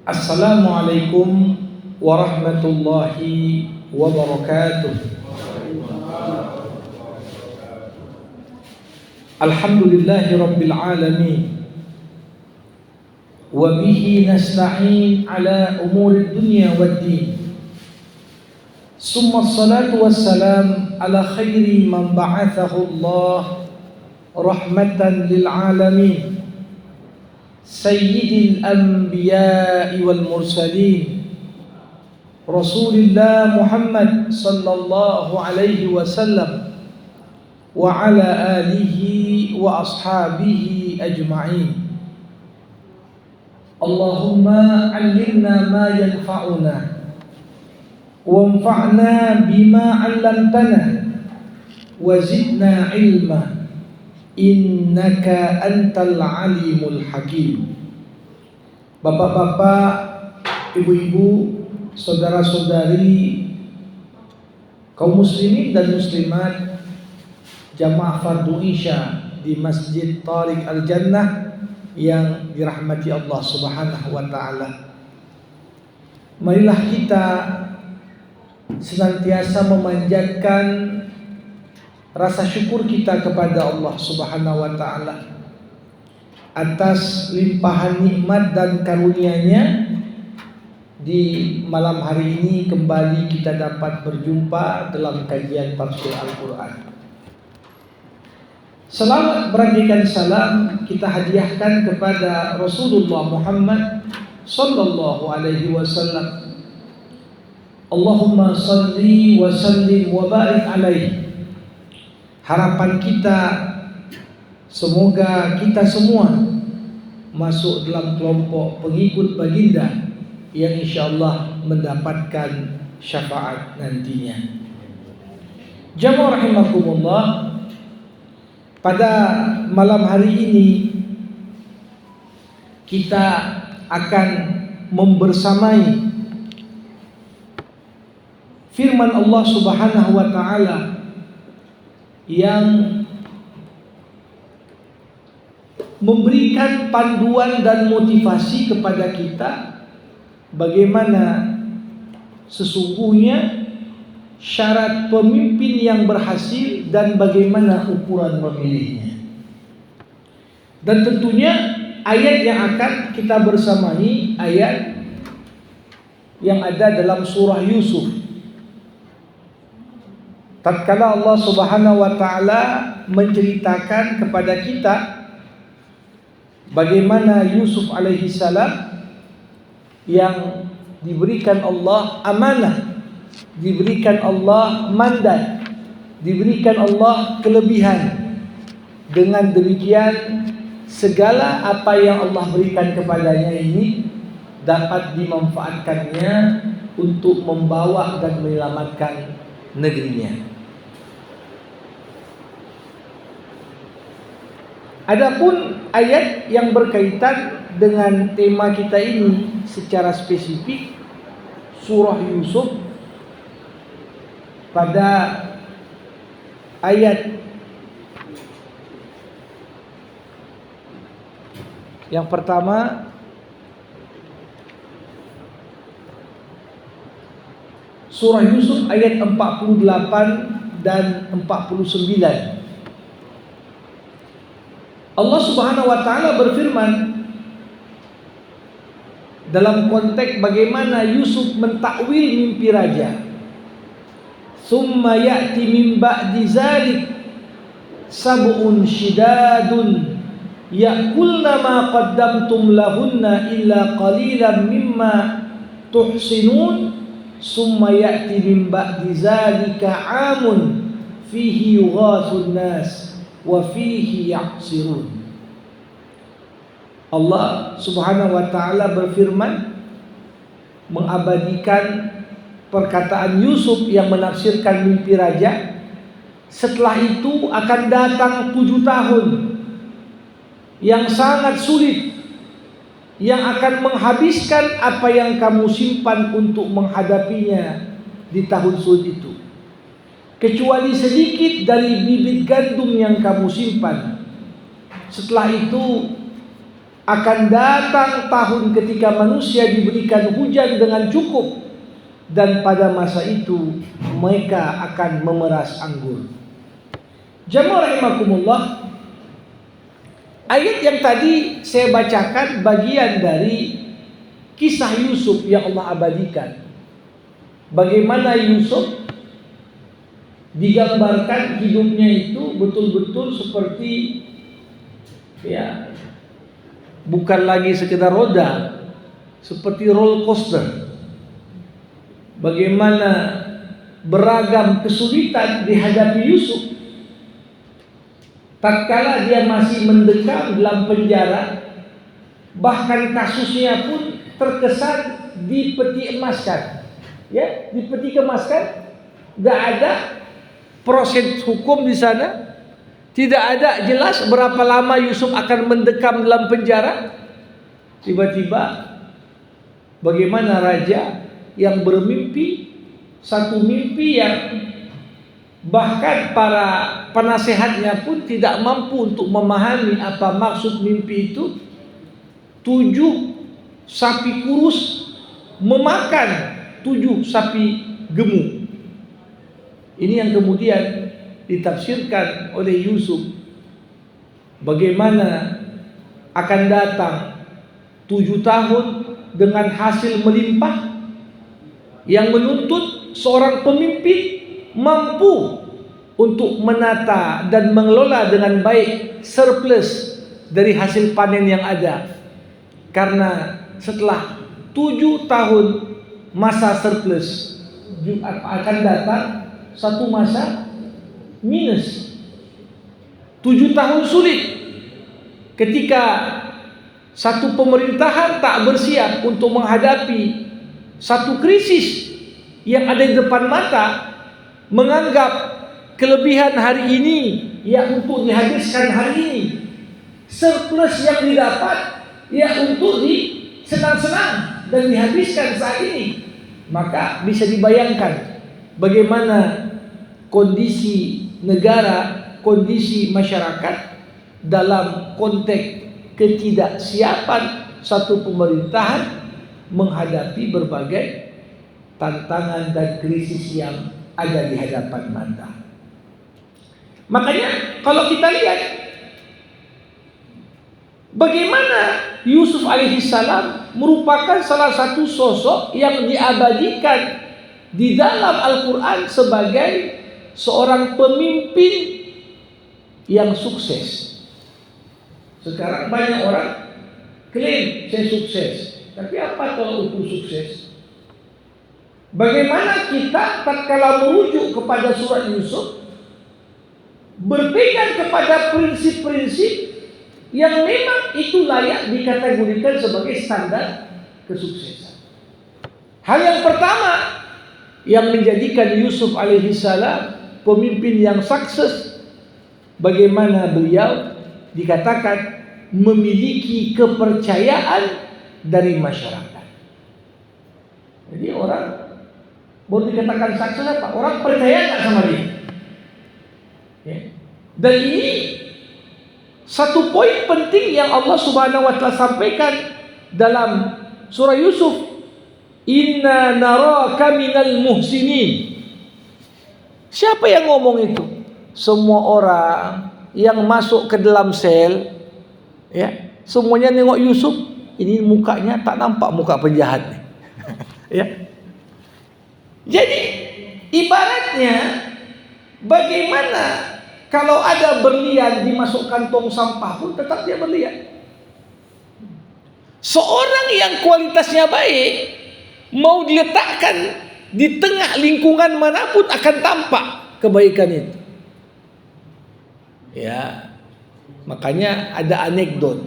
Assalamualaikum warahmatullahi wabarakatuh. Alhamdulillahi rabbil alamin. Wa bihi nasta'in ala umuri dunya waddin. Summa salatu wassalam ala khairi man ba'athahu Allah rahmatan lil alamin. Sayyidil anbiya'i wal mursalin Rasulillah Muhammad sallallahu alaihi wasallam wa ala alihi wa ashabihi ajma'in. Allahumma 'allimna ma yanfa'una wanfa'na bima 'allamtana wa zidna 'ilma innaka antal alimul hakim. Bapak-bapak, ibu-ibu, saudara-saudari, kaum muslimin dan muslimat, jamaah fardu isya di Masjid Tariq Al-Jannah yang dirahmati Allah Subhanahu wa taala. Marilah kita senantiasa memanjatkan rasa syukur kita kepada Allah Subhanahu wa taala atas limpahan nikmat dan karunia-Nya. Di malam hari ini kembali kita dapat berjumpa dalam kajian tafsir Al-Qur'an. Selawat berandikan salam kita hadiahkan kepada Rasulullah Muhammad sallallahu alaihi wasallam. Allahumma salli wa sallim wa barik alaihi. Harapan kita semoga kita semua masuk dalam kelompok pengikut baginda yang insyaallah mendapatkan syafaat nantinya. Jamaah rahimakumullah, pada malam hari ini kita akan membersamai firman Allah Subhanahu wa taala yang memberikan panduan dan motivasi kepada kita bagaimana sesungguhnya syarat pemimpin yang berhasil dan bagaimana ukuran memilihnya. Dan tentunya ayat yang akan kita bersamai ayat yang ada dalam surah Yusuf. Tatkala Allah Subhanahu wa taala menceritakan kepada kita bagaimana Yusuf alaihi salam yang diberikan Allah amanah, diberikan Allah mandat, diberikan Allah kelebihan. Dengan demikian segala apa yang Allah berikan kepadanya ini dapat dimanfaatkannya untuk membawa dan menyelamatkan negerinya. Adapun ayat yang berkaitan dengan tema kita ini secara spesifik, surah Yusuf pada ayat yang pertama, surah Yusuf ayat 48 dan 49. Allah Subhanahu wa taala berfirman dalam konteks bagaimana Yusuf mentakwil mimpi raja. Summa ya'ti min ba'di zalik sab'un shidadun ya'kulna ma qaddamtum lahunna illa qalilan mimma tuhsinun. Summa ya'ti min ba'di zalika 'amun fihi yughathun nas wa fihi yaqsirun. Allah Subhanahu wa taala berfirman mengabadikan perkataan Yusuf yang menafsirkan mimpi raja. Setelah itu akan datang 7 tahun yang sangat sulit, yang akan menghabiskan apa yang kamu simpan untuk menghadapinya di tahun sulit itu, kecuali sedikit dari bibit gandum yang kamu simpan. Setelah itu akan datang tahun ketika manusia diberikan hujan dengan cukup, dan pada masa itu mereka akan memeras anggur. Jamaah rahimakumullah, ayat yang tadi saya bacakan bagian dari kisah Yusuf yang Allah abadikan. Bagaimana Yusuf digambarkan hidupnya itu betul-betul seperti, ya, bukan lagi sekedar roda, seperti roller coaster. Bagaimana beragam kesulitan dihadapi Yusuf tatkala dia masih mendekam dalam penjara, bahkan kasusnya pun terkesan dipeti emaskan, ya, dipeti kemaskan, nggak ada proses hukum di sana, tidak ada jelas berapa lama Yusuf akan mendekam dalam penjara. Tiba-tiba bagaimana raja yang bermimpi satu mimpi yang bahkan para penasehatnya pun tidak mampu untuk memahami apa maksud mimpi itu. 7 sapi kurus memakan 7 sapi gemuk. Ini yang kemudian ditafsirkan oleh Yusuf, bagaimana akan datang 7 tahun dengan hasil melimpah yang menuntut seorang pemimpin mampu untuk menata dan mengelola dengan baik surplus dari hasil panen yang ada. Karena setelah 7 tahun masa surplus akan datang satu masa minus. 7 tahun sulit ketika satu pemerintahan tak bersiap untuk menghadapi satu krisis yang ada di depan mata, menganggap kelebihan hari ini ya untuk dihabiskan hari ini, surplus yang didapat ya untuk disenang-senang dan dihabiskan saat ini. Maka bisa dibayangkan bagaimana kondisi negara, kondisi masyarakat dalam konteks ketidaksiapan satu pemerintahan menghadapi berbagai tantangan dan krisis yang ada di hadapan mata. Makanya kalau kita lihat bagaimana Yusuf alaihissalam merupakan salah satu sosok yang diabadikan di dalam Al-Quran sebagai seorang pemimpin yang sukses. Sekarang banyak orang klaim saya sukses, tapi apa kalau ukur sukses? Bagaimana kita tatkala merujuk kepada surat Yusuf berpegang kepada prinsip-prinsip yang memang itu layak dikategorikan sebagai standar kesuksesan. Hal yang pertama yang menjadikan Yusuf alaihissalam pemimpin yang sukses, bagaimana beliau dikatakan memiliki kepercayaan dari masyarakat. Jadi orang boleh dikatakan sukses apa? Orang percaya nggak sama dia? Ya. Dan ini satu poin penting yang Allah Subhanahu wa taala sampaikan dalam surah Yusuf, inna naraka minal muhsinin. Siapa yang ngomong itu? Semua orang yang masuk ke dalam sel, ya, semuanya nengok Yusuf, ini mukanya tak nampak muka penjahat nih. Ya. Jadi ibaratnya bagaimana kalau ada berlian dimasukkan tong sampah pun tetap dia berlian. Seorang yang kualitasnya baik mau diletakkan di tengah lingkungan manapun akan tampak kebaikan itu. Ya, makanya ada anekdot.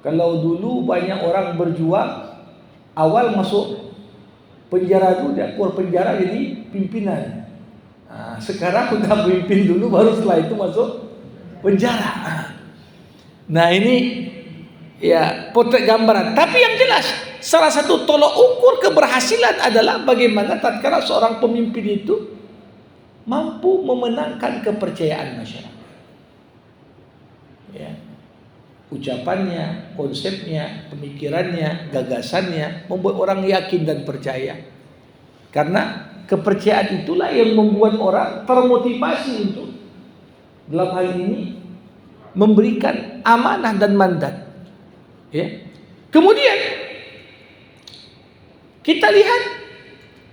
Kalau dulu banyak orang berjuang, awal masuk penjara dulu, dia keluar penjara jadi pimpinan. Nah, sekarang udah pimpin dulu, baru setelah itu masuk penjara. Nah ini ya potret gambaran. Tapi yang jelas, salah satu tolok ukur keberhasilan adalah bagaimana tatkala seorang pemimpin itu mampu memenangkan kepercayaan masyarakat. Ya. ucapannya, konsepnya, pemikirannya, gagasannya membuat orang yakin dan percaya. Karena kepercayaan itulah yang membuat orang termotivasi untuk dalam hal ini memberikan amanah dan mandat. Ya. Kemudian kita lihat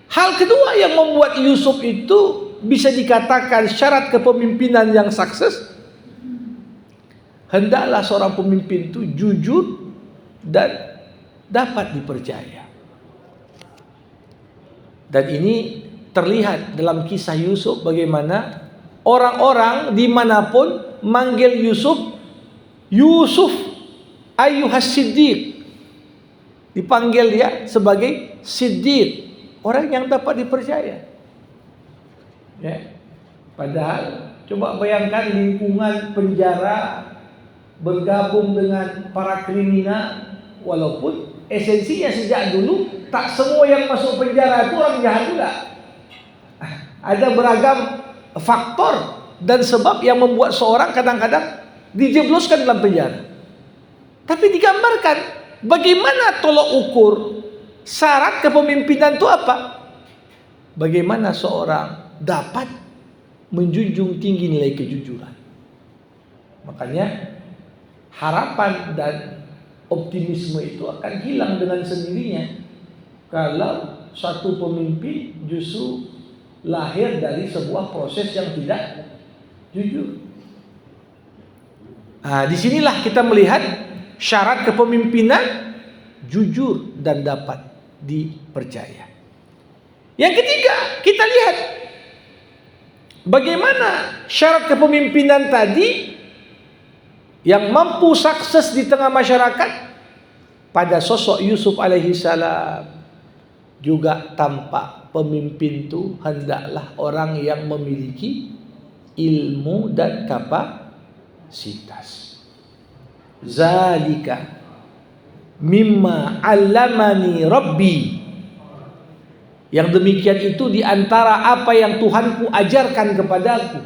hal kedua yang membuat Yusuf itu bisa dikatakan syarat kepemimpinan yang sukses. Hendaklah seorang pemimpin itu jujur dan dapat dipercaya. Dan ini terlihat dalam kisah Yusuf bagaimana orang-orang dimanapun manggil Yusuf, Yusuf ayyuhas siddiq. Dipanggil dia sebagai siddiq, orang yang dapat dipercaya. Ya. Padahal coba bayangkan lingkungan penjara bergabung dengan para kriminal, walaupun esensinya sejak dulu tak semua yang masuk penjara itu orang jahat juga. Ada beragam faktor dan sebab yang membuat seorang kadang-kadang dijebloskan dalam penjara. Tapi digambarkan bagaimana tolok ukur syarat kepemimpinan itu apa? Bagaimana seorang dapat menjunjung tinggi nilai kejujuran. Makanya harapan dan optimisme itu akan hilang dengan sendirinya kalau satu pemimpin justru lahir dari sebuah proses yang tidak jujur. Disinilah kita melihat syarat kepemimpinan jujur dan dapat dipercaya. Yang ketiga, kita lihat bagaimana syarat kepemimpinan tadi yang mampu sukses di tengah masyarakat pada sosok Yusuf alaihi salam juga tampak pemimpin itu hendaklah orang yang memiliki ilmu dan kapasitas. Zalika mimma 'allamani rabbi. Yang demikian itu di antara apa yang Tuhanku ajarkan kepadaku.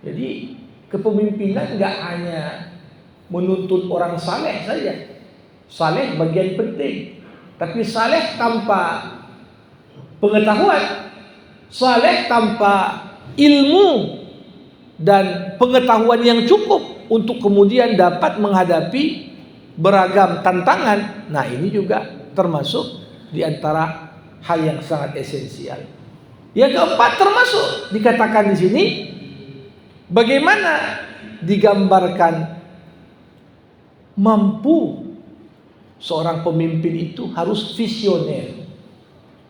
Jadi kepemimpinan enggak hanya menuntut orang saleh saja. Saleh bagian penting. Tapi saleh tanpa pengetahuan, saleh tanpa ilmu dan pengetahuan yang cukup untuk kemudian dapat menghadapi beragam tantangan. Nah, ini juga termasuk di antara hal yang sangat esensial. Yang keempat termasuk dikatakan di sini bagaimana digambarkan mampu seorang pemimpin itu harus visioner.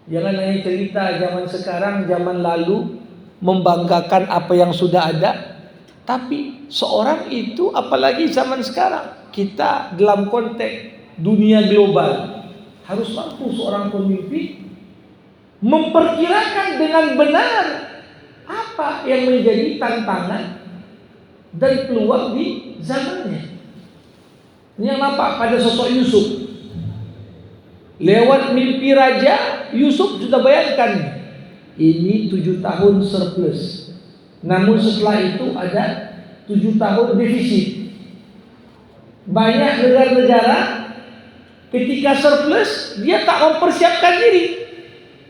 Jangan hanya cerita zaman sekarang, zaman lalu membanggakan apa yang sudah ada, tapi seorang itu apalagi zaman sekarang kita dalam konteks dunia global harus mampu seorang pemimpin memperkirakan dengan benar apa yang menjadi tantangan dan peluang di zamannya. Ini yang nampak pada sosok Yusuf. Lewat mimpi raja, Yusuf sudah bayangkan ini 7 tahun surplus. Namun setelah itu ada 7 tahun defisit. Banyak negara-negara ketika surplus dia tak mempersiapkan diri.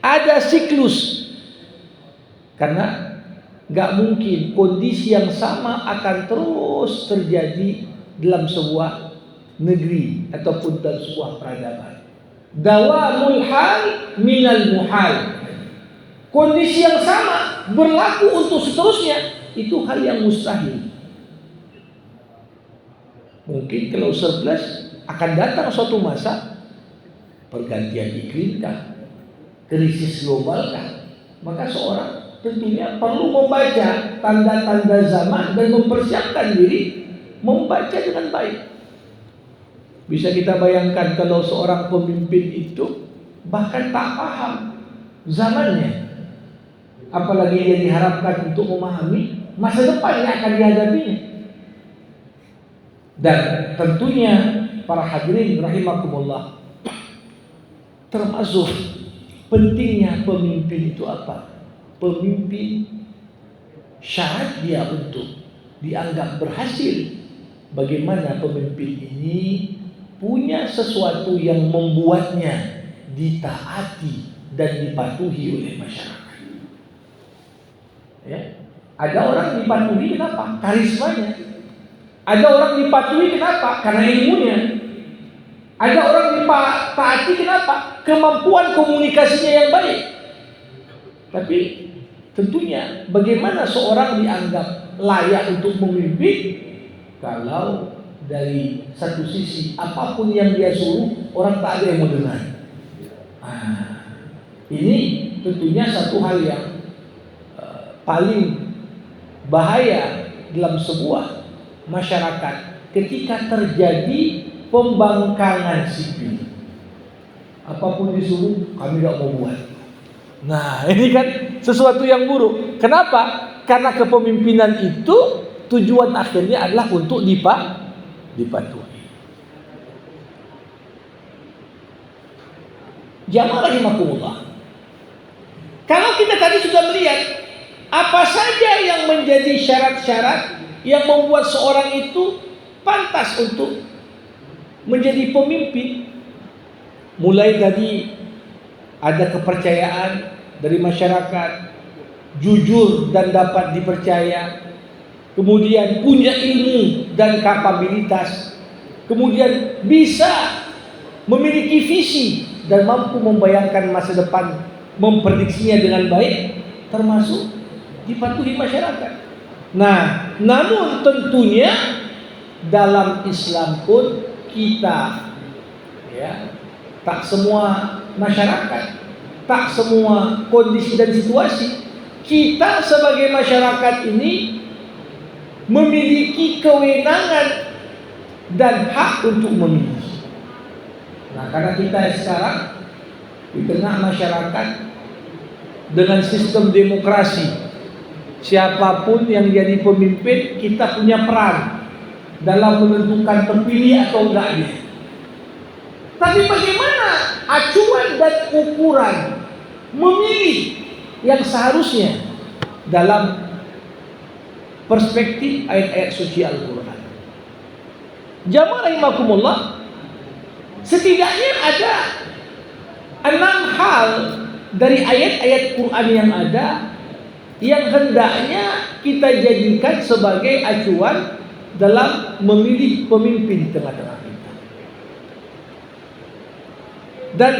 Ada siklus. Karena gak mungkin kondisi yang sama akan terus terjadi dalam sebuah negeri ataupun dalam sebuah peradaban. Dawamul hal minal muhal. Kondisi yang sama berlaku untuk seterusnya, itu hal yang mustahil. Mungkin kalau surplus akan datang suatu masa pergantian iklim kah, krisis global kah, maka seorang tentunya perlu membaca tanda-tanda zaman dan mempersiapkan diri membaca dengan baik. Bisa kita bayangkan kalau seorang pemimpin itu bahkan tak paham zamannya, apalagi dia diharapkan untuk memahami masa depan yang akan dihadapinya. Dan tentunya para hadirin rahimakumullah, termasuk pentingnya pemimpin itu apa? Pemimpin syarat dia untuk dianggap berhasil bagaimana pemimpin ini punya sesuatu yang membuatnya ditaati dan dipatuhi oleh masyarakat. Ya. Ada orang dipatuhi kenapa? Karismanya. Ada orang dipatuhi kenapa? Karena ilmunya. Ada orang ditaati kenapa? Kemampuan komunikasinya yang baik. Tapi tentunya bagaimana seorang dianggap layak untuk memimpin kalau dari satu sisi apapun yang dia suruh orang tak ada yang mendengar. Ini tentunya satu hal yang paling bahaya dalam sebuah masyarakat ketika terjadi pembangkangan sipil. Apapun disuruh kami tidak mau buat. Nah, ini kan sesuatu yang buruk. Kenapa? Karena kepemimpinan itu tujuan akhirnya adalah untuk dipatuhi. Jamaah rahimakumullah. Kalau kita tadi sudah melihat apa saja yang menjadi syarat-syarat yang membuat seorang itu pantas untuk menjadi pemimpin. Mulai tadi ada kepercayaan dari masyarakat, jujur dan dapat dipercaya, kemudian punya ilmu dan kapabilitas, kemudian bisa memiliki visi dan mampu membayangkan masa depan, memprediksinya dengan baik, termasuk dipatuhi masyarakat. Nah, namun tentunya dalam Islam pun kita, ya, tak semua masyarakat, tak semua kondisi dan situasi, kita sebagai masyarakat ini memiliki kewenangan dan hak untuk memilih. Nah, karena kita sekarang di tengah masyarakat dengan sistem demokrasi, siapapun yang jadi pemimpin kita punya peran dalam menentukan terpilih atau enggaknya. Tapi bagaimana acuan dan ukuran memilih yang seharusnya dalam perspektif ayat-ayat suci Al-Quran? Jamaah rahimakumullah, setidaknya ada 6 hal dari ayat-ayat Quran yang ada yang hendaknya kita jadikan sebagai acuan dalam memilih pemimpin tengah-tengah kita. Dan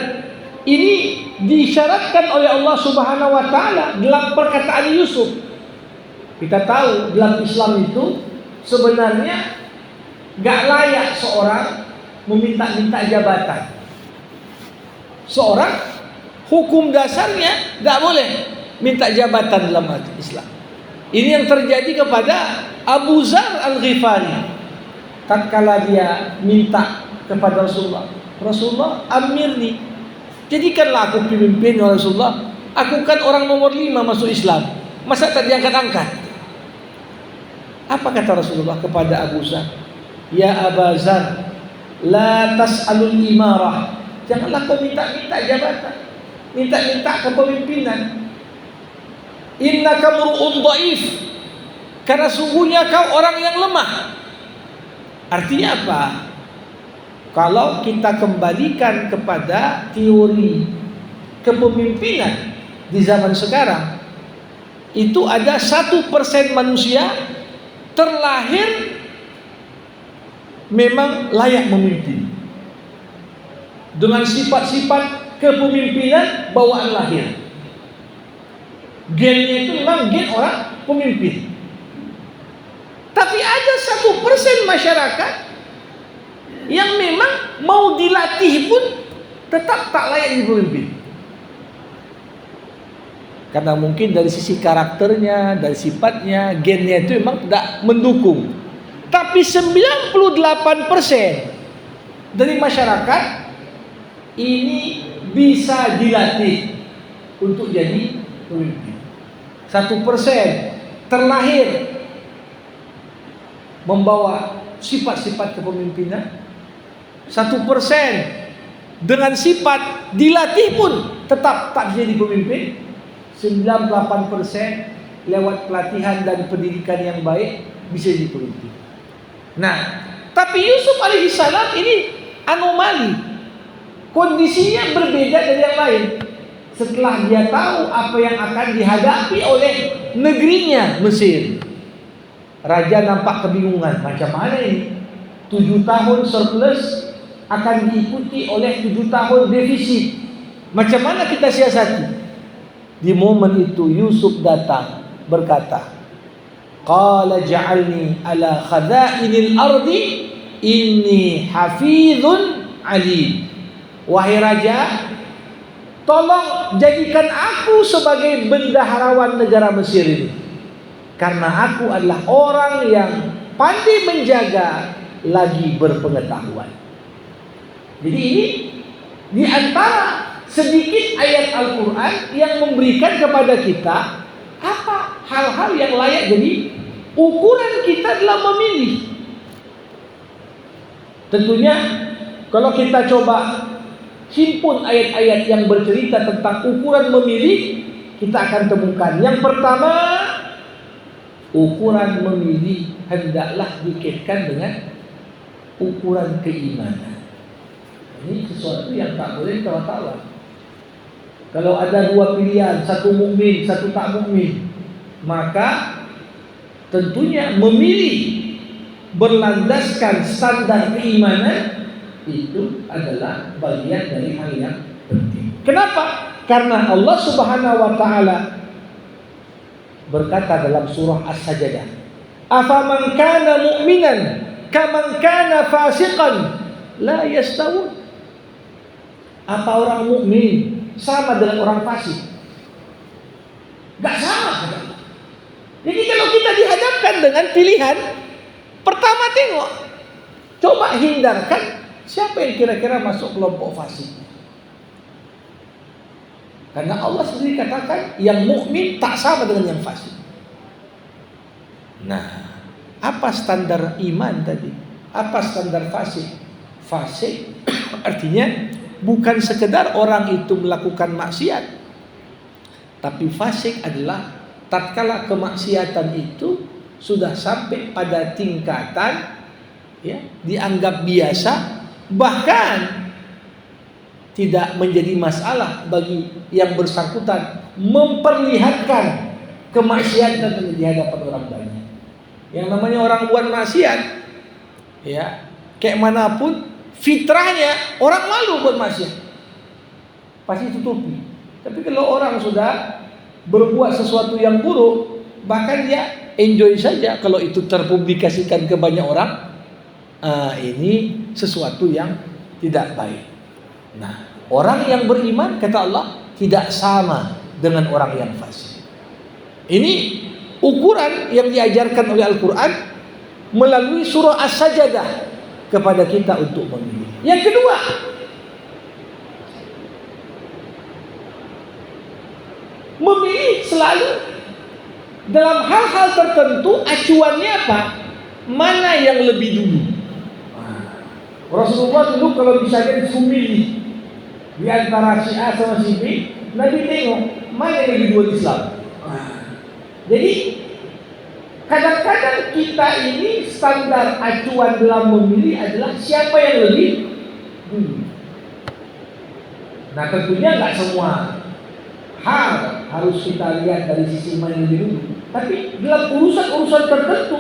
ini disyaratkan oleh Allah Subhanahu wa taala dalam perkataan Yusuf. Kita tahu dalam Islam itu sebenarnya gak layak seorang meminta-minta jabatan. Seorang hukum dasarnya gak boleh minta jabatan dalam Islam. Ini yang terjadi kepada Abu Zar Al-Ghifari. Tatkala dia minta kepada Rasulullah, Rasulullah amirni, jadikanlah aku pemimpin ya Rasulullah. Aku kan orang nomor 5 masuk Islam, masa tak diangkat-angkat? Apa kata Rasulullah kepada Abu Zar? Ya Abu Zar, la tas'alul imarah. Janganlah kau minta-minta jabatan, minta-minta kepemimpinan. Innaka mur'un dhaif, karena sungguhnya kau orang yang lemah. Artinya apa? Kalau kita kembalikan kepada teori kepemimpinan di zaman sekarang, itu ada 1% manusia terlahir memang layak memimpin dengan sifat-sifat kepemimpinan bawaan lahir. Gennya itu memang gen orang pemimpin. Tapi ada 1% masyarakat yang memang mau dilatih pun tetap tak layak jadi pemimpin. Karena mungkin dari sisi karakternya, dari sifatnya, gennya itu memang tidak mendukung. Tapi 98% dari masyarakat ini bisa dilatih untuk jadi pemimpin. 1% terlahir membawa sifat-sifat kepemimpinan. 1% dengan sifat dilatih pun tetap tak jadi pemimpin. 98% lewat pelatihan dan pendidikan yang baik bisa jadi pemimpin. Nah, tapi Yusuf alaihissalam ini anomali. Kondisinya berbeda dari yang lain. Setelah dia tahu apa yang akan dihadapi oleh negerinya Mesir, raja nampak kebingungan. Macam mana ini? 7 tahun surplus akan diikuti oleh 7 tahun defisit. Macam mana kita siasati? Di momen itu Yusuf datang berkata, qala ja'alni ala khaza'inil ardi inni hafizun alim. Wahai raja, tolong jadikan aku sebagai bendaharawan negara Mesir ini, karena aku adalah orang yang pandai menjaga lagi berpengetahuan. Jadi ini di antara sedikit ayat Al-Quran yang memberikan kepada kita apa hal-hal yang layak jadi ukuran kita dalam memilih. Tentunya kalau kita coba himpun ayat-ayat yang bercerita tentang ukuran memilih, kita akan temukan yang pertama, ukuran memilih hendaklah dikaitkan dengan ukuran keimanan. Ini sesuatu yang tak boleh tawar-tawar. Kalau ada 2 pilihan, satu mukmin, satu tak mukmin, maka tentunya memilih berlandaskan standar keimanan itu adalah bagian dari hal yang penting. Kenapa? Karena Allah Subhanahu wa taala berkata dalam surah As-Sajdah, "Afaman kana mu'minan kaman kana fasiqan la yastawun." Apa orang mukmin sama dengan orang fasik? Gak sama. Jadi kalau kita dihadapkan dengan pilihan, pertama tengok, coba hindarkan siapa yang kira-kira masuk kelompok fasik. Karena Allah sendiri katakan yang mukmin tak sama dengan yang fasik. Nah, apa standar iman tadi? Apa standar fasik? Fasik artinya bukan sekedar orang itu melakukan maksiat, tapi fasik adalah tatkala kemaksiatan itu sudah sampai pada tingkatan dianggap biasa, bahkan tidak menjadi masalah bagi yang bersangkutan memperlihatkan kemaksiatan di hadapan orang banyak. Yang namanya orang buat maksiat, kayak manapun fitrahnya orang malu buat maksiat, pasti tutupi. Tapi kalau orang sudah berbuat sesuatu yang buruk, bahkan dia enjoy saja kalau itu terpublikasikan ke banyak orang. Ini sesuatu yang tidak baik. Nah, orang yang beriman kata Allah tidak sama dengan orang yang fasik. Ini ukuran yang diajarkan oleh Al-Quran melalui surah As-Sajdah kepada kita untuk memilih. Yang kedua, memilih selalu dalam hal-hal tertentu acuannya apa? Mana yang lebih dulu? Rasulullah dulu kalau misalnya disuruh milih di antara si A sama si B, Nabi tengok mana yang lebih dulu Islam. Jadi kadang-kadang kita ini standar acuan dalam memilih adalah siapa yang lebih dulu. Nah, tentunya nggak semua hal harus kita lihat dari sisi mana yang lebih dulu. Tapi dalam urusan-urusan tertentu,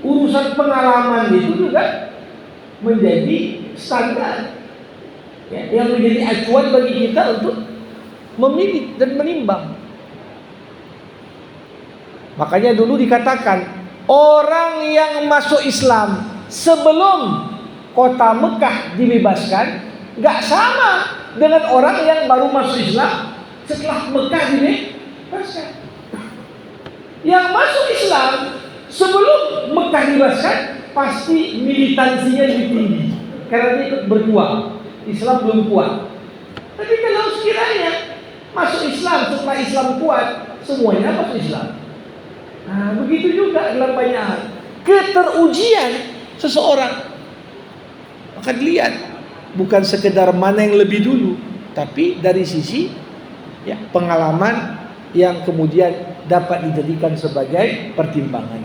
urusan pengalaman itu juga menjadi standar, yang menjadi acuan bagi kita untuk memilih dan menimbang. Makanya dulu dikatakan orang yang masuk Islam sebelum kota Mekah dibebaskan gak sama dengan orang yang baru masuk Islam setelah Mekah dibebaskan. Yang masuk Islam sebelum Mekah dibebaskan pasti militansinya lebih tinggi karena dia ikut berjuang. Islam belum kuat. Tapi kalau sekiranya masuk Islam setelah Islam kuat, semuanya masuk Islam. Nah, begitu juga dalam banyak hal. Keterujian seseorang akan dilihat bukan sekedar mana yang lebih dulu, tapi dari sisi pengalaman yang kemudian dapat dijadikan sebagai pertimbangan.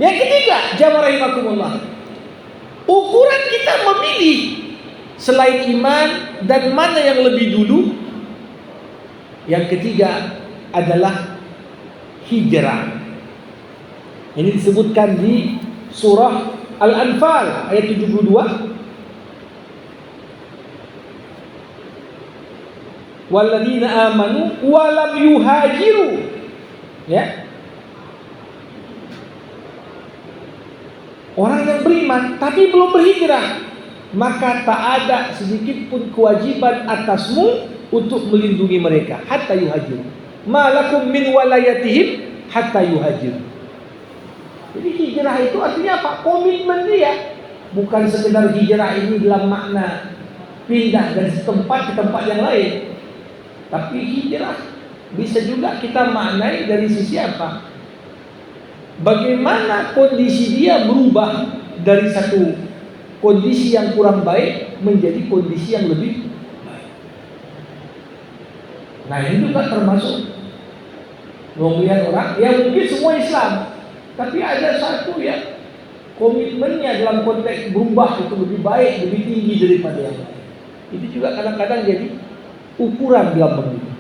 Yang ketiga, jamaah rahimakumullah, ukuran kita memilih selain iman dan mana yang lebih dulu. Yang ketiga adalah hijrah. Ini disebutkan di surah Al-Anfal ayat 72. Walladzina amanu wa lam yuhajiru. Ya. Orang yang beriman tapi belum berhijrah, maka tak ada sedikit pun kewajiban atasmu untuk melindungi mereka hatta yuhajiru. Malakum min walayatihim hatta yuhajiru. Jadi hijrah itu artinya apa? Komitmen dia. Bukan sekedar hijrah ini dalam makna pindah dari tempat ke tempat yang lain. Tapi hijrah bisa juga kita maknai dari sisi apa? Bagaimana kondisi dia berubah dari satu kondisi yang kurang baik menjadi kondisi yang lebih baik. Nah, ini juga termasuk melihat orang yang mungkin semua Islam, tapi ada satu ya komitmennya dalam konteks berubah itu lebih baik, lebih tinggi daripada yang lain. Itu juga kadang-kadang jadi ukuran dalam memilih.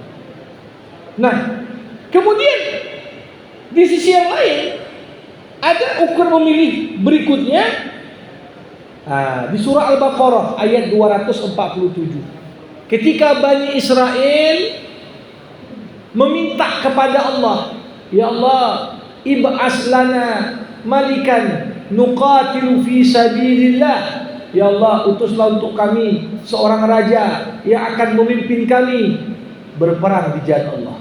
Nah, kemudian di sisi yang lain ada ukuran memilih berikutnya di surah Al-Baqarah ayat 247. Ketika Bani Israel meminta kepada Allah, ya Allah, ib'as lana malikan nuqatilu fi sabilillah. Ya Allah, utuslah untuk kami seorang raja yang akan memimpin kami berperang di jalan Allah.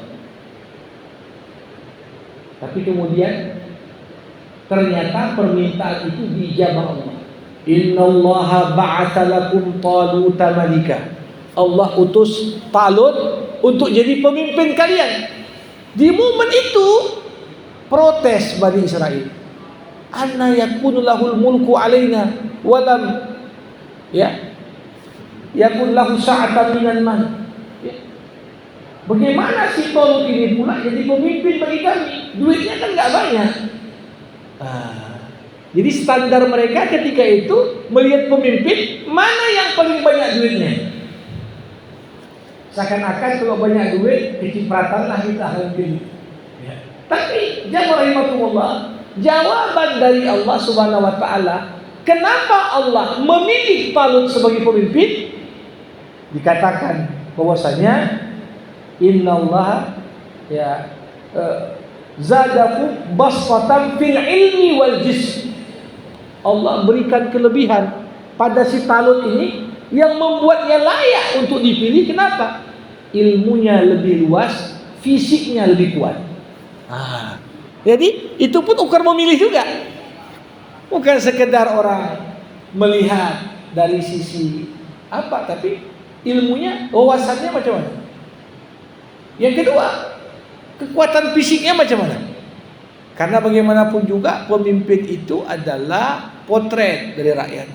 Tapi kemudian ternyata permintaan itu diijabah Allah. Innallaha ba'atsa lakum Taluta malika. Allah utus Talut untuk jadi pemimpin kalian. Di momen itu protes Bani Israel. Anna yakunu lahul mulku alaina walam yakun lahu sa'atan minan mal. Bagaimana si Talut ini pula jadi pemimpin bagi kami? Duitnya kan enggak banyak. Jadi standar mereka ketika itu melihat pemimpin mana yang paling banyak duitnya. Seakan-akan kalau banyak duit kecipratan lah kita mungkin. Tapi jamaah rahimakumullah, jawaban dari Allah Subhanahu wa taala, kenapa Allah memilih Talut sebagai pemimpin? Dikatakan bahwasanya innallaha zadaku basatan fil ilmi wal jism. Allah berikan kelebihan pada si Talut ini yang membuatnya layak untuk dipilih. Kenapa? Ilmunya lebih luas, fisiknya lebih kuat. Jadi itu pun ukuran memilih juga. Bukan sekedar orang melihat dari sisi apa, tapi ilmunya, wawasannya macam mana. Yang kedua, kekuatan fisiknya macam mana? Karena bagaimanapun juga pemimpin itu adalah potret dari rakyat.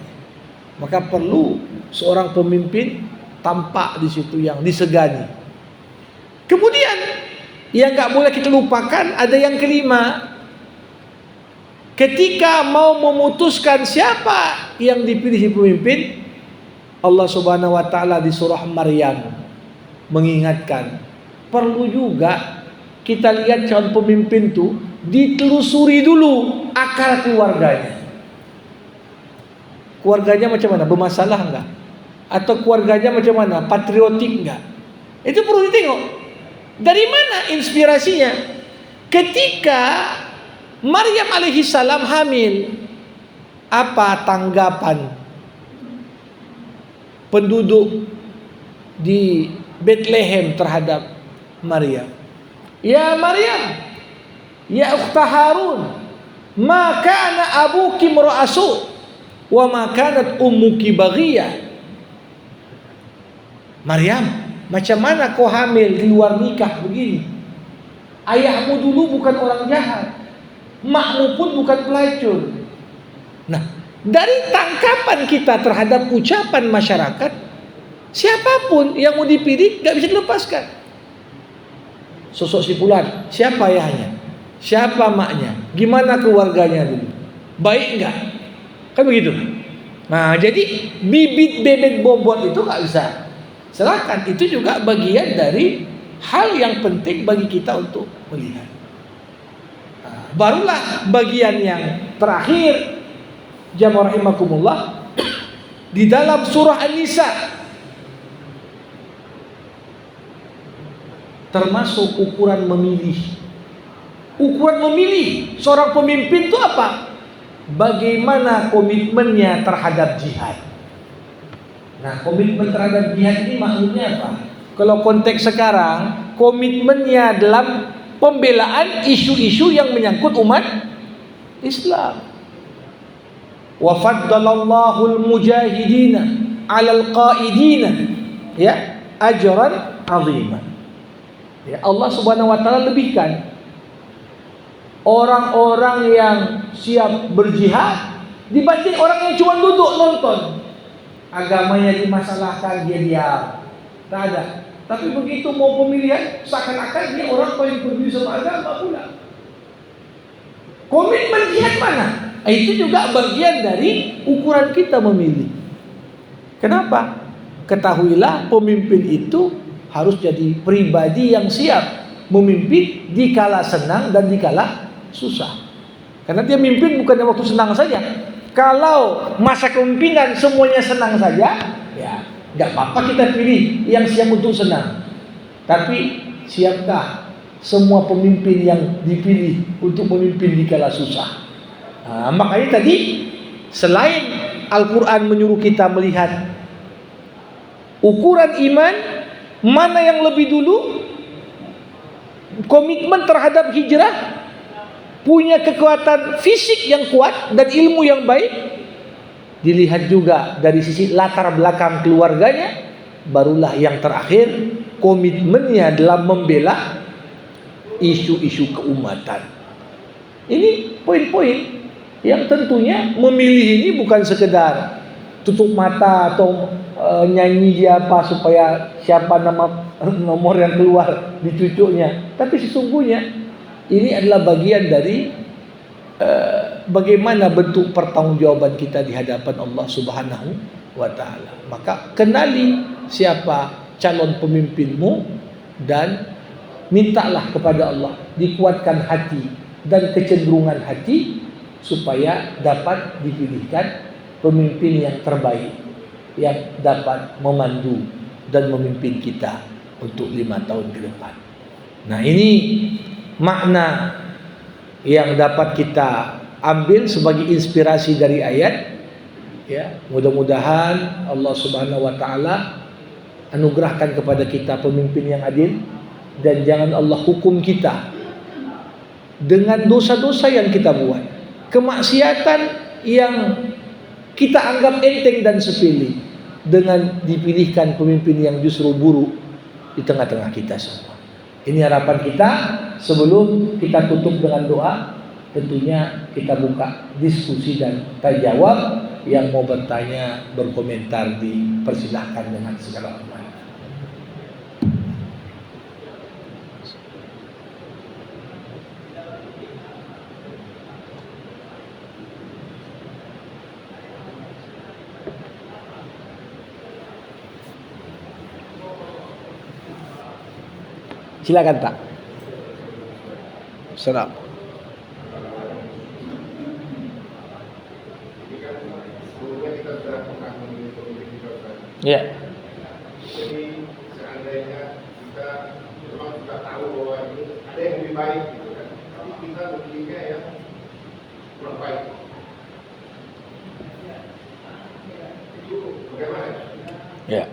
Maka perlu seorang pemimpin tampak di situ yang disegani. Kemudian yang nggak boleh kita lupakan ada yang kelima. Ketika mau memutuskan siapa yang dipilih pemimpin, Allah Subhanahu wa taala di surah Maryam mengingatkan, perlu juga kita lihat calon pemimpin itu ditelusuri dulu akal keluarganya. Keluarganya macam mana? Bermasalah enggak? Atau keluarganya macam mana? Patriotik enggak? Itu perlu ditengok. Dari mana inspirasinya? Ketika Maryam alaihi salam hamil, apa tanggapan penduduk di Bethlehem terhadap Maryam? Ya Maryam, ya ukhta Harun, ma kana abuki mura'asu wa ma kanat ummuki baghiyah. Maryam, macam mana kau hamil di luar nikah begini? Ayahmu dulu bukan orang jahat, makmu pun bukan pelacur. Nah, dari tangkapan kita terhadap ucapan masyarakat, siapapun yang mau dipilih gak bisa dilepaskan. Sosok si fulan, siapa ayahnya? Siapa maknya? Gimana keluarganya dulu? baik enggak? Kan begitu. Nah, jadi bibit bebek bobot itu nggak bisa serahkan. Itu juga bagian dari hal yang penting bagi kita untuk melihat. Nah, barulah bagian yang terakhir, jamaah rahimakumullah, di dalam surah An-Nisa, termasuk ukuran memilih. Ukuran memilih seorang pemimpin itu apa? Bagaimana komitmennya terhadap jihad. Nah, komitmen terhadap jihad ini maksudnya apa? Kalau konteks sekarang, komitmennya dalam pembelaan isu-isu yang menyangkut umat Islam. Wa faddalallahu al-mujahidina 'alal qa'idina ya ajran 'azima. Ya, Allah Subhanahu wa taala lebihkan orang-orang yang siap berjihad dibanding orang yang cuma duduk nonton. Agamanya dimasalahkan, dia diam, tak ada. Tapi begitu mau pemilihan, seakan-akan dia orang paling peduli sama agama pula. Komitmen jihad mana? Itu juga bagian dari ukuran kita memilih. Kenapa? Ketahuilah pemimpin itu harus jadi pribadi yang siap memimpin dikala senang dan dikala susah. Karena dia mimpin bukannya waktu senang saja. Kalau masa kepemimpinan semuanya senang saja, ya nggak apa-apa kita pilih yang siap untuk senang. Tapi siapkah semua pemimpin yang dipilih untuk memimpin dikala susah? Nah, makanya tadi selain Al-Quran menyuruh kita melihat ukuran iman, mana yang lebih dulu, komitmen terhadap hijrah, punya kekuatan fisik yang kuat dan ilmu yang baik, dilihat juga dari sisi latar belakang keluarganya, barulah yang terakhir komitmennya dalam membela isu-isu keumatan. Ini poin-poin yang tentunya memilih ini bukan sekedar tutup mata atau nyanyi dia apa supaya siapa nomor yang keluar di cucunya, tapi sesungguhnya ini adalah bagian dari bagaimana bentuk pertanggungjawaban kita di hadapan Allah Subhanahu wa taala. Maka kenali siapa calon pemimpinmu dan mintalah kepada Allah dikuatkan hati dan kecenderungan hati supaya dapat dipilihkan pemimpin yang terbaik yang dapat memandu dan memimpin kita untuk 5 tahun ke depan. Nah, ini makna yang dapat kita ambil sebagai inspirasi dari ayat. Ya, mudah-mudahan Allah Subhanahu wa taala anugerahkan kepada kita pemimpin yang adil, dan jangan Allah hukum kita dengan dosa-dosa yang kita buat, kemaksiatan yang kita anggap enteng dan sepele, dengan dipilihkan pemimpin yang justru buruk di tengah-tengah kita semua. Ini harapan kita. Sebelum kita tutup dengan doa, tentunya kita buka diskusi dan tanya jawab. Yang mau bertanya, berkomentar, dipersilahkan dengan segala hormat. Silakan Pak. Salam. Ya. Jadi seandainya kita memang kita tahu bahwa ini ada yang lebih baik, gitu kan, tapi kita memilihnya yang kurang baik. Itu bagaimana? Ya.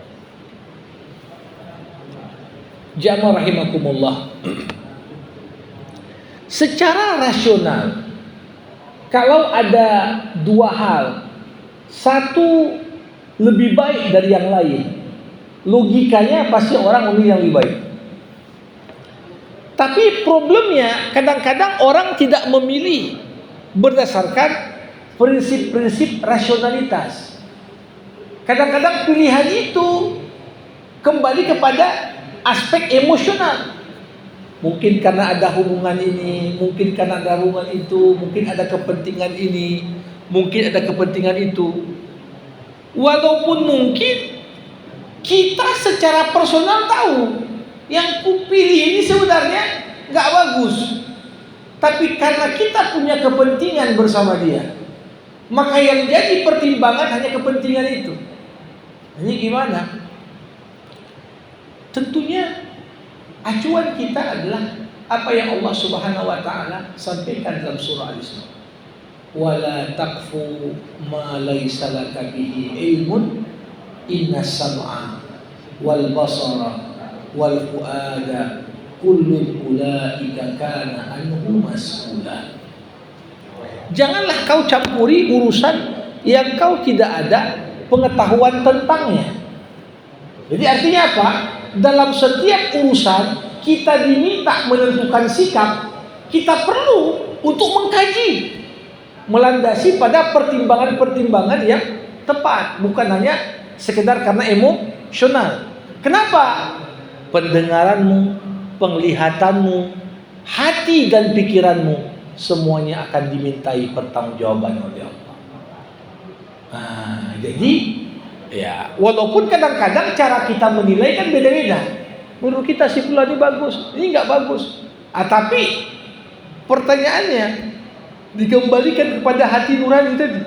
Jamaah rahimakumullah. Secara rasional, kalau ada dua hal, satu lebih baik dari yang lain, logikanya pasti orang memilih yang lebih baik. Tapi problemnya kadang-kadang orang tidak memilih berdasarkan prinsip-prinsip rasionalitas. Kadang-kadang pilihan itu kembali kepada aspek emosional. Mungkin karena ada hubungan ini, mungkin karena ada hubungan itu, mungkin ada kepentingan ini, mungkin ada kepentingan itu. Walaupun mungkin kita secara personal tahu yang kupilih ini sebenarnya nggak bagus, tapi karena kita punya kepentingan bersama dia, maka yang jadi pertimbangan hanya kepentingan itu. Ini gimana? Tentunya acuan kita adalah apa yang Allah Subhanahu wa taala sampaikan dalam surah Al-Isra. Wala taqfu ma laysa laka bihi ilmun innas sam'a wal basara wal fuada kullun ulaika kana anhu mas'ula. Janganlah kau campuri urusan yang kau tidak ada pengetahuan tentangnya. Jadi artinya apa? Dalam setiap urusan kita diminta menentukan sikap, kita perlu untuk mengkaji, melandasi pada pertimbangan-pertimbangan yang tepat, bukan hanya sekedar karena emosional. Kenapa? Pendengaranmu, penglihatanmu, hati dan pikiranmu semuanya akan dimintai pertanggungjawaban oleh Allah. Jadi ya, walaupun kadang-kadang cara kita menilai kan beda-beda. Menurut kita si fulan ini bagus, ini nggak bagus. Tapi pertanyaannya dikembalikan kepada hati nurani tadi.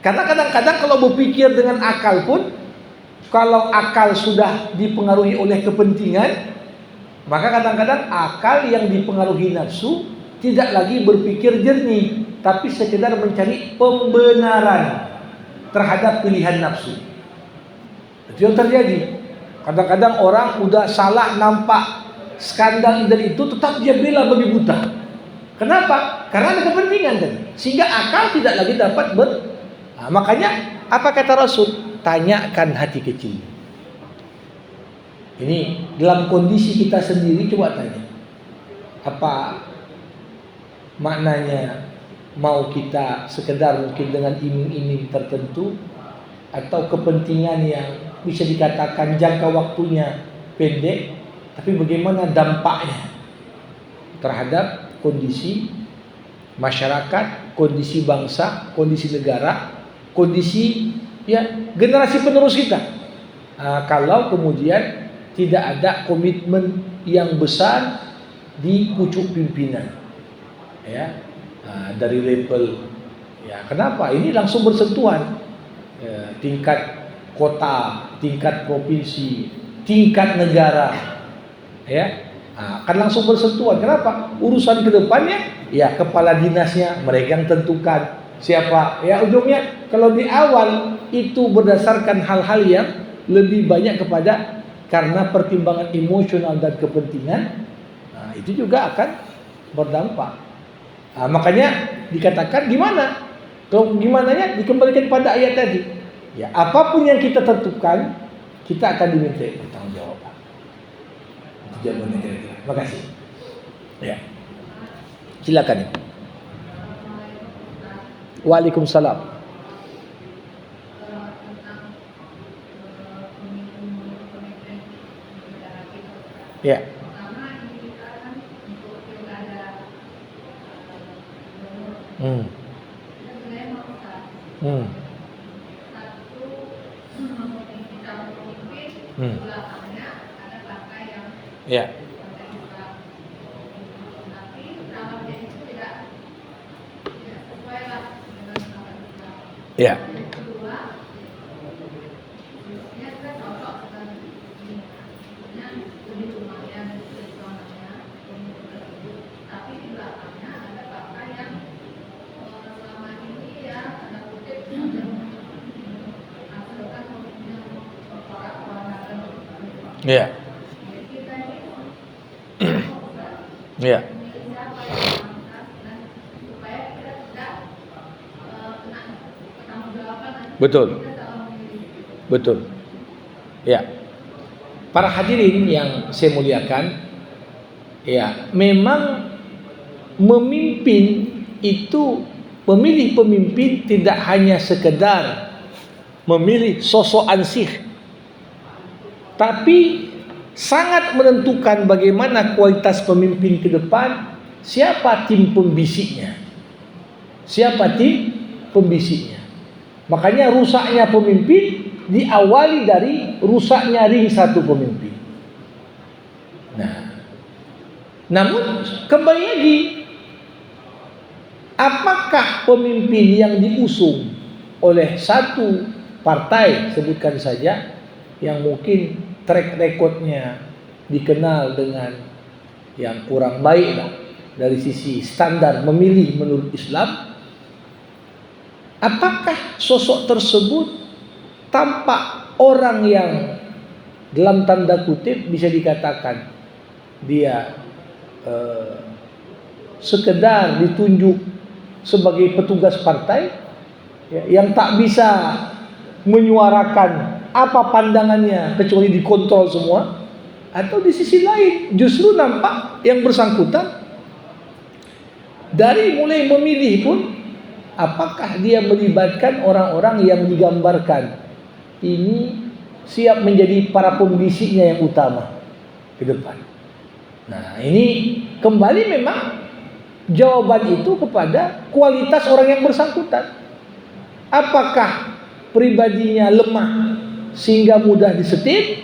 Karena kadang-kadang kalau berpikir dengan akal pun, kalau akal sudah dipengaruhi oleh kepentingan, maka kadang-kadang akal yang dipengaruhi nafsu tidak lagi berpikir jernih, tapi sekedar mencari pembenaran terhadap pilihan nafsu. Itu yang terjadi. Kadang-kadang orang udah salah, nampak skandal dan itu, tetap dia bela babi buta. Kenapa? Karena ada kepentingan tadi. Sehingga akal tidak lagi dapat makanya apa kata Rasul? Tanyakan hati kecil. Ini dalam kondisi kita sendiri, coba tanya. Apa maknanya mau kita sekedar mungkin dengan iming-iming tertentu, atau kepentingan yang bisa dikatakan jangka waktunya pendek, tapi bagaimana dampaknya terhadap kondisi masyarakat, kondisi bangsa, kondisi negara, kondisi ya generasi penerus kita. Kalau kemudian tidak ada komitmen yang besar di pucuk pimpinan, ya. Dari level ya, kenapa ini langsung bersentuhan tingkat kota, tingkat provinsi, tingkat negara, ya, akan langsung bersentuhan. Kenapa? Urusan kedepannya ya kepala dinasnya mereka yang tentukan siapa. Ya ujungnya kalau di awal itu berdasarkan hal-hal yang lebih banyak kepada karena pertimbangan emosional dan kepentingan, itu juga akan berdampak. Makanya dikatakan gimana? Kalau gimananya dikembalikan pada ayat tadi. Ya, apapun yang kita tentukan, kita akan dimintai pertanggungjawaban. Itu jawabannya kira-kira. Terima kasih. Ya. Silakan. Waalaikumsalam. Ya. Ya. Ya. Ya. Ya. Betul. Betul. Ya. Para hadirin yang saya muliakan, ya, memang memimpin itu, memilih pemimpin tidak hanya sekedar memilih sosok ansih, tapi sangat menentukan bagaimana kualitas pemimpin ke depan. Siapa tim pembisiknya? Siapa tim pembisiknya? Makanya rusaknya pemimpin diawali dari rusaknya ring satu pemimpin. Nah, namun kembali lagi, apakah pemimpin yang diusung oleh satu partai, sebutkan saja, yang mungkin track recordnya dikenal dengan yang kurang baik lah dari sisi standar memilih menurut Islam, apakah sosok tersebut tampak orang yang dalam tanda kutip bisa dikatakan dia sekedar ditunjuk sebagai petugas partai yang tak bisa menyuarakan apa pandangannya kecuali dikontrol semua, atau di sisi lain justru nampak yang bersangkutan dari mulai memilih pun, apakah dia melibatkan orang-orang yang digambarkan ini siap menjadi para pembisiknya yang utama ke depan. Nah, ini kembali memang jawaban itu kepada kualitas orang yang bersangkutan. Apakah pribadinya lemah sehingga mudah disetir,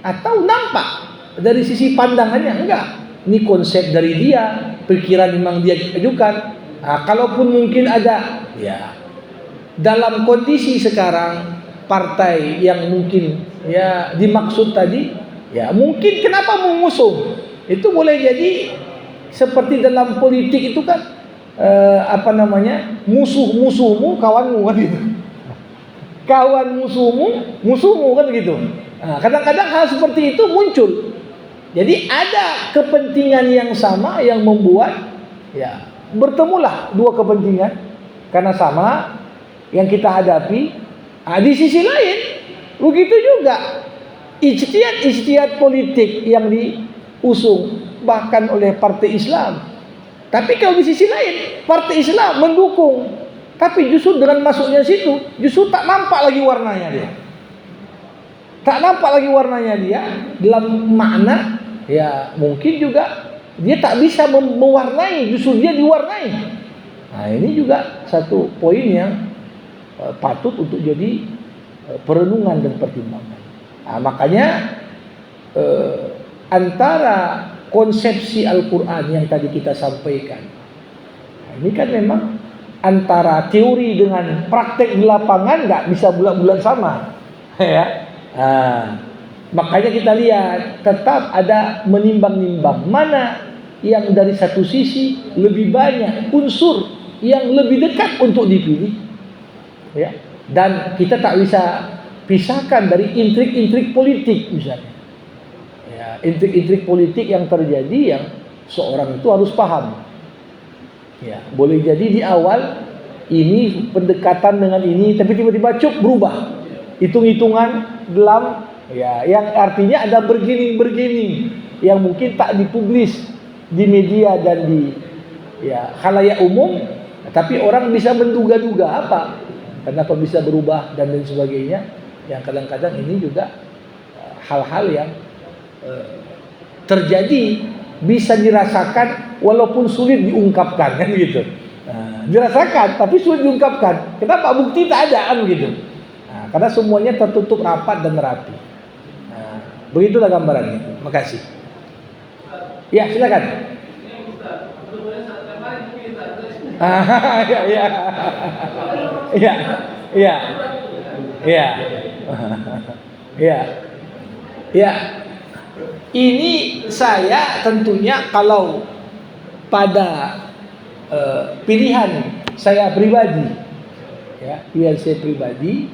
atau nampak dari sisi pandangannya enggak, ini konsep dari dia, pikiran memang dia ajukan. Nah, kalaupun mungkin ada, ya dalam kondisi sekarang partai yang mungkin ya dimaksud tadi, ya mungkin kenapa mengusung itu boleh jadi seperti dalam politik itu kan musuh-musuhmu kawanmu kan gitu, kawan musuhmu kan gitu. Nah, kadang-kadang hal seperti itu muncul. Jadi ada kepentingan yang sama yang membuat ya bertemulah dua kepentingan karena sama yang kita hadapi. Nah, di sisi lain begitu juga ijtihad politik yang diusung bahkan oleh partai Islam. Tapi kalau di sisi lain partai Islam mendukung, tapi justru dengan masuknya situ justru tak nampak lagi warnanya dia. Tak nampak lagi warnanya dia dalam makna ya mungkin juga dia tak bisa mewarnai, justru dia diwarnai. Nah, ini juga satu poin yang patut untuk jadi perenungan dan pertimbangan. Nah, makanya antara konsepsi Al-Quran yang tadi kita sampaikan, nah, ini kan memang antara teori dengan praktek di lapangan nggak bisa bulan-bulan sama, ya. Nah, makanya kita lihat tetap ada menimbang-nimbang mana yang dari satu sisi lebih banyak unsur yang lebih dekat untuk dipilih, ya. Dan kita tak bisa pisahkan dari intrik-intrik politik misalnya, ya, intrik-intrik politik yang terjadi yang seorang itu harus paham, ya. Boleh jadi di awal ini pendekatan dengan ini, tapi tiba-tiba cuk berubah hitung-hitungan dalam, ya, yang artinya ada bergening yang mungkin tak dipublis di media dan di ya khalayak umum, tapi orang bisa menduga-duga apa, kenapa bisa berubah dan lain sebagainya. Yang kadang-kadang ini juga hal-hal yang terjadi bisa dirasakan walaupun sulit diungkapkan kan gitu. Nah, dirasakan tapi sulit diungkapkan. Kenapa? Bukti tak ada kan gitu. Nah, karena semuanya tertutup rapat dan rapi. Nah, begitulah gambarannya. Makasih. Ya, silakan. Ya, ya, ya, ya, ya, ya, ya. Ini saya tentunya kalau pada pilihan saya pribadi, ya, pilihan saya pribadi,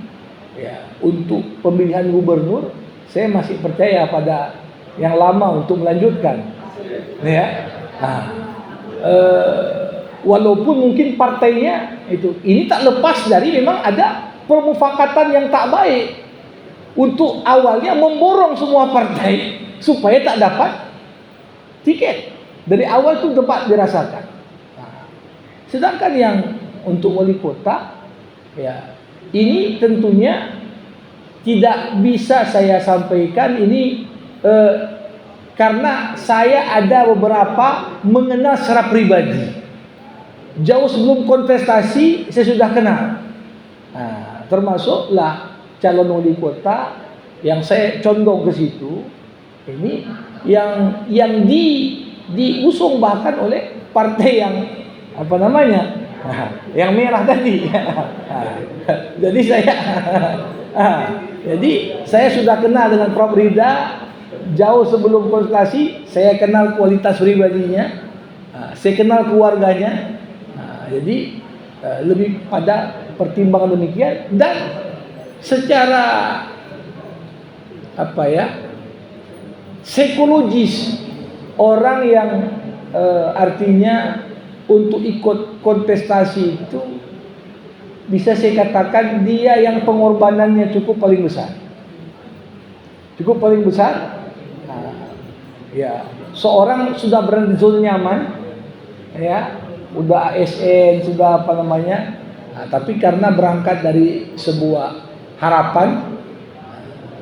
ya, untuk pemilihan gubernur, saya masih percaya pada yang lama untuk melanjutkan, ya. Nah, walaupun mungkin partainya itu ini tak lepas dari memang ada permufakatan yang tak baik untuk awalnya memborong semua partai supaya tak dapat tiket dari awal itu tempat dirasakan. Nah, sedangkan yang untuk wali kota, ya, ini tentunya tidak bisa saya sampaikan ini eh, karena saya ada beberapa mengenal secara pribadi. Jauh sebelum kontestasi saya sudah kenal. Nah, termasuklah calon wali kota yang saya condong ke situ. Ini yang diusung bahkan oleh partai yang apa namanya, yang merah tadi. Jadi saya sudah kenal dengan Prof Rida jauh sebelum kontestasi. Saya kenal kualitas pribadinya, saya kenal keluarganya. Jadi lebih pada pertimbangan demikian, dan secara apa ya, psikologis orang yang artinya untuk ikut kontestasi itu bisa saya katakan dia yang pengorbanannya cukup paling besar. Ya, seorang sudah berada di zona nyaman, ya, udah ASN, sudah apa namanya, tapi karena berangkat dari sebuah harapan,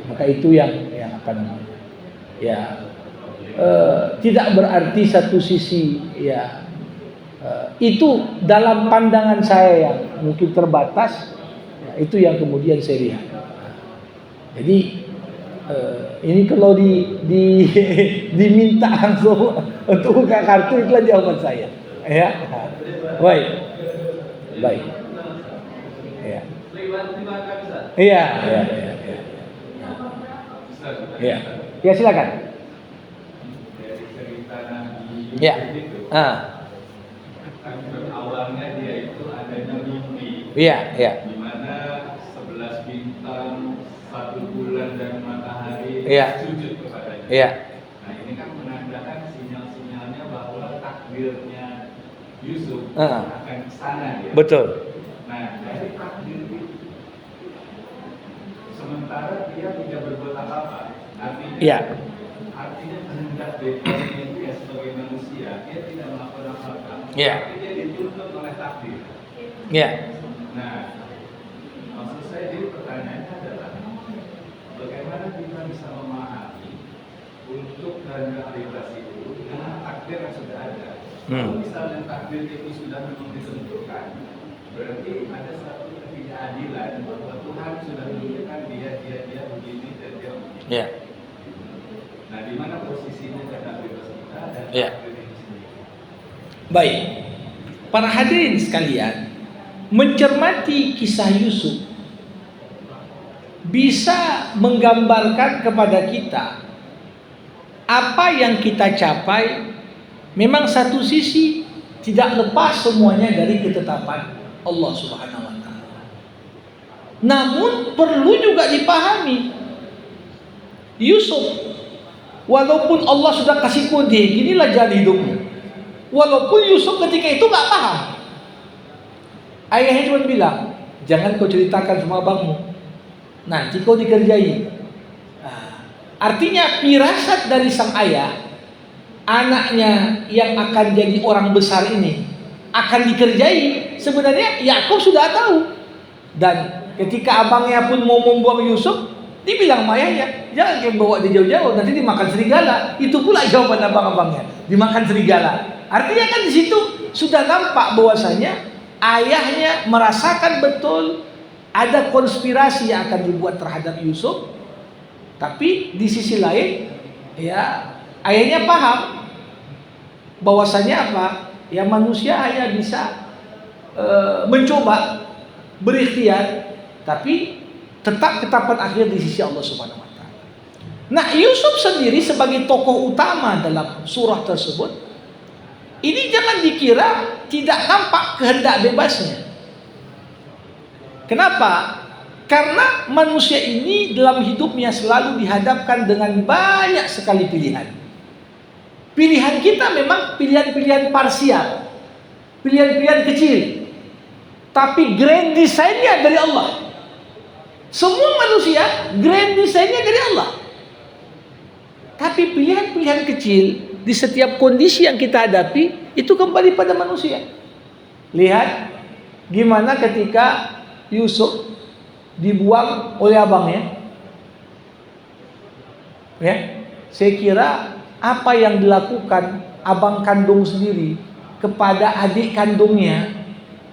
maka itu yang apa namanya, ya, tidak berarti satu sisi, ya, itu dalam pandangan saya yang mungkin terbatas, ya, itu yang kemudian saya lihat. Jadi ini kalau diminta langsung untuk buka kartu, itulah jawaban saya. Ya, baik. Ya. Iya. Ya, silakan. Ya. Awalnya dia itu adanya mimpi. Iya. Di mana 11 bintang, 1 bulan dan matahari sujud kepadanya. Iya. Nah, ini kan menandakan sinyal-sinyalnya bahwa takdirnya Yusuf akan ke sana ya. Betul. Nah, dari takdir itu, sementara dia tidak berbuat apa-apa, artinya kehendak definisi itu ya sebagai manusia, dia tidak melakukan apa-apa, tapi dia dituntut oleh takdir. Nah, maksud saya jadi pertanyaannya adalah bagaimana kita bisa memahami untuk kehendak bebas itu dengan takdir yang sudah ada. Kalau misalnya takdir itu sudah memang ditentukan, berarti ada satu ketidakadilan bahwa Tuhan sudah menentukan dia begini dan dia begini. Nah, di mana posisinya kehendak bebas kita dan takdir ini sendiri? Baik, para hadirin sekalian, mencermati kisah Yusuf bisa menggambarkan kepada kita apa yang kita capai. Memang satu sisi tidak lepas semuanya dari ketetapan Allah Subhanahu wa taala. Namun perlu juga dipahami, Yusuf walaupun Allah sudah kasih kode, inilah jalan hidupmu. Walaupun Yusuf ketika itu gak paham. Ayahnya cuma bilang, jangan kau ceritakan sama abangmu, nanti kau dikerjai. Artinya firasat dari sang ayah, anaknya yang akan jadi orang besar ini akan dikerjai, sebenarnya Yakub sudah tahu. Dan ketika abangnya pun mau membuang Yusuf, dibilang sama ayahnya, jangan kau bawa dia jauh-jauh, nanti dimakan serigala. Itu pula jawaban abang-abangnya, dimakan serigala. Artinya kan di situ sudah nampak bahwasanya ayahnya merasakan betul ada konspirasi yang akan dibuat terhadap Yusuf. Tapi di sisi lain, ya, ayahnya paham bahwasanya apa? Ya, manusia hanya bisa mencoba, berikhtiar, tapi tetap ketetapan akhir di sisi Allah Subhanahu wa taala. Nah, Yusuf sendiri sebagai tokoh utama dalam surah tersebut, ini jangan dikira tidak nampak kehendak bebasnya. Kenapa? Karena manusia ini dalam hidupnya selalu dihadapkan dengan banyak sekali pilihan. Pilihan kita memang pilihan-pilihan parsial, pilihan-pilihan kecil, tapi grand design-nya dari Allah. Semua manusia grand design-nya dari Allah. Tapi pilihan-pilihan kecil di setiap kondisi yang kita hadapi itu kembali pada manusia. Lihat gimana ketika Yusuf dibuang oleh abangnya, ya, Saya kira apa yang dilakukan abang kandung sendiri kepada adik kandungnya,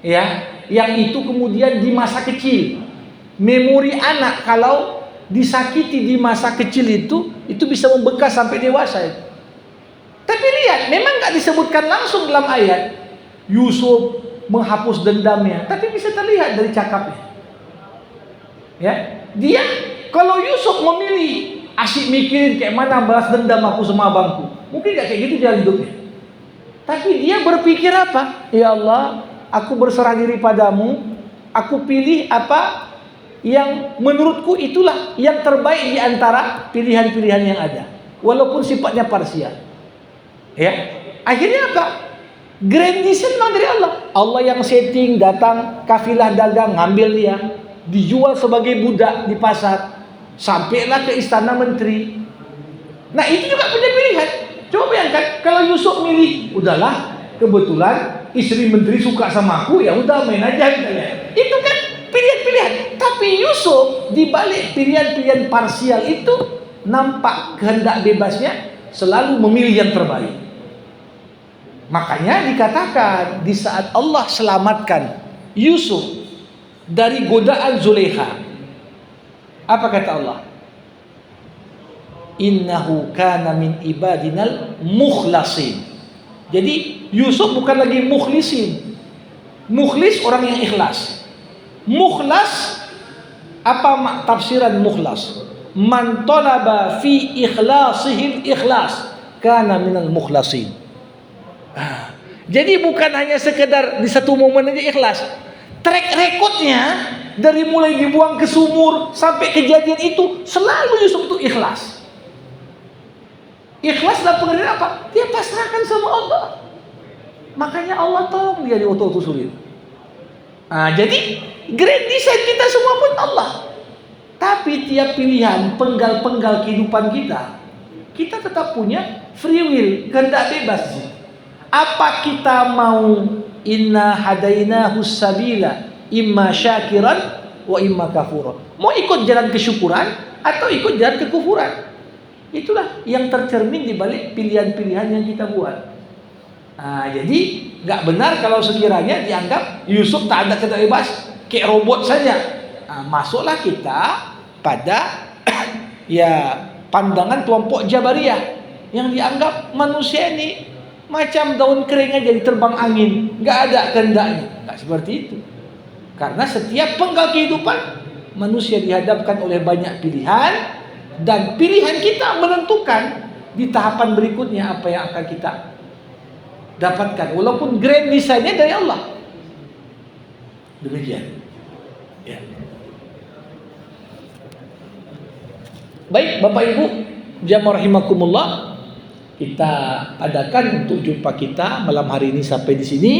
ya, yang itu kemudian di masa kecil, memori anak kalau disakiti di masa kecil itu bisa membekas sampai dewasa itu. Tapi lihat, memang nggak disebutkan langsung dalam ayat Yusuf menghapus dendamnya, tapi bisa terlihat dari cakapnya. Ya, dia kalau Yusuf memilih asyik mikirin kayak mana balas dendam aku sama abangku, mungkin gak kayak gitu jalan hidupnya. Tapi dia berpikir apa? Ya Allah, aku berserah diri padamu, aku pilih apa yang menurutku itulah yang terbaik di antara pilihan-pilihan yang ada, walaupun sifatnya parsial. Ya, akhirnya apa? Grand design dari Allah. Allah yang setting, datang kafilah dagang ngambil dia, dijual sebagai budak di pasar. Sampailah ke istana menteri. Nah itu juga punya pilihan. Coba bayangkan kalau Yusuf milih, udahlah kebetulan istri menteri suka sama aku, ya udah main aja misalnya. Itu kan pilihan-pilihan. Tapi Yusuf di balik pilihan-pilihan parsial itu nampak kehendak bebasnya selalu memilih yang terbaik. Makanya dikatakan di saat Allah selamatkan Yusuf dari godaan Zulaikha, apa kata Allah? Innahu kana min ibadinal mukhlasin. Jadi Yusuf bukan lagi mukhlisin. Mukhlis orang yang ikhlas. Mukhlas, apa tafsiran mukhlas? Man talaba fi ikhlasihil ikhlas kana minal mukhlasin. Jadi bukan hanya sekedar di satu momen aja ikhlas. Track recordnya dari mulai dibuang ke sumur sampai kejadian itu selalu Yusuf itu ikhlas. Ikhlas dalam pengertian apa? Dia pasrahkan sama Allah. Makanya Allah tolong dia di waktu sulit. Jadi grand design kita semua pun Allah. Tapi tiap pilihan penggal-penggal kehidupan kita tetap punya free will, kehendak bebas. Apa kita mau inna hadainahu sabila imma syakiran wa imma kafura. Mau ikut jalan kesyukuran atau ikut jalan kekufuran. Itulah yang tercermin di balik pilihan-pilihan yang kita buat. Jadi nggak benar kalau sekiranya dianggap Yusuf tak ada kata bebas, kayak robot saja. Masuklah kita pada ya pandangan kelompok Jabariyah yang dianggap manusia ini macam daun kering aja diterbang angin, nggak ada kehendaknya. Nggak seperti itu. Karena setiap penggal kehidupan manusia dihadapkan oleh banyak pilihan, dan pilihan kita menentukan di tahapan berikutnya apa yang akan kita dapatkan. Walaupun grand design-nya dari Allah. Demikian. Ya. Baik, Bapak Ibu, jamaah rahimakumullah, kita adakan untuk jumpa kita malam hari ini sampai di sini.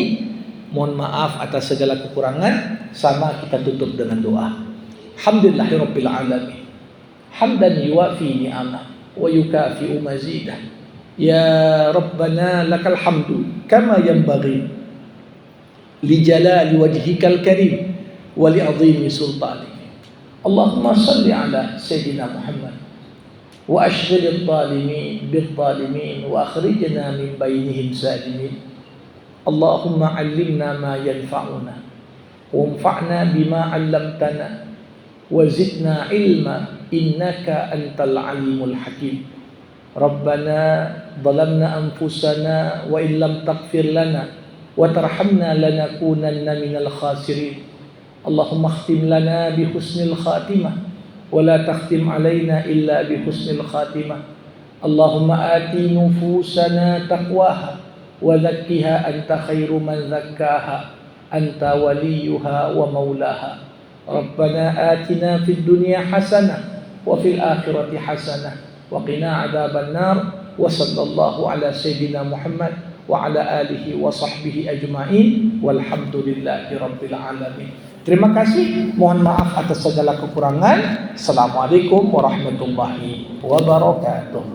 Mohon maaf atas segala kekurangan. Sama kita tutup dengan doa. Alhamdulillahirabbil alamin. Hamdan yuwafi ni'amah wa yukafi'u mazidah. Ya Rabbana lakal hamdu kama yanbaghi li jalali wajhikal karim wa li 'azimi sultanik. Allahumma salli ala sayyidina Muhammad wa ashghilil zalimin bil zalimin wa akhrijna min bainihim salimin. Allahumma 'allimna ma yanfa'una wanfa'na bima 'allamtana wa zidna ilma innaka antal alimul hakim. Rabbana zalamna anfusana wa illam taghfir lana wa tarhamna lanakunanna minal khasirin. Allahumma khtim lana bi husnil khatimah wa la takhtim alaina illa bi husnil khatimah. Allahumma ati nufusana taqwaha wa zakkiha anta khairu man zakkaha anta waliyuha wa maulaha. Rabbana atina fid dunya hasanah wa fil akhirati hasanah wa qina adzaban nar. Wa sallallahu ala sayyidina Muhammad wa ala alihi wa sahbihi ajma'in walhamdulillahi rabbil alamin. Terima kasih, mohon maaf atas segala kekurangan. Assalamualaikum warahmatullahi wabarakatuh.